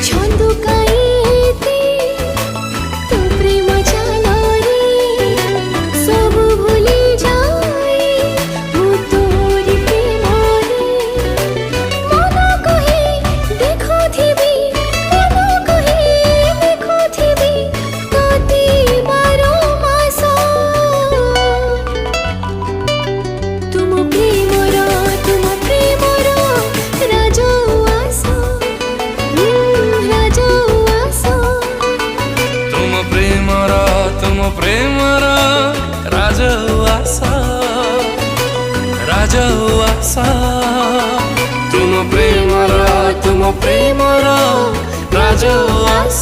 छंद काईते तो प्रेम चालरे सब भूली जाए मु तोरी प्रेमरे मन कहे देखुथिबी मन कहे देखुथिबी तोते 12 मास तुम प्रेमर राजउआस राजउआस तुम प्रेमर राजउआस राजउआस तुम प्रेमर राजउआस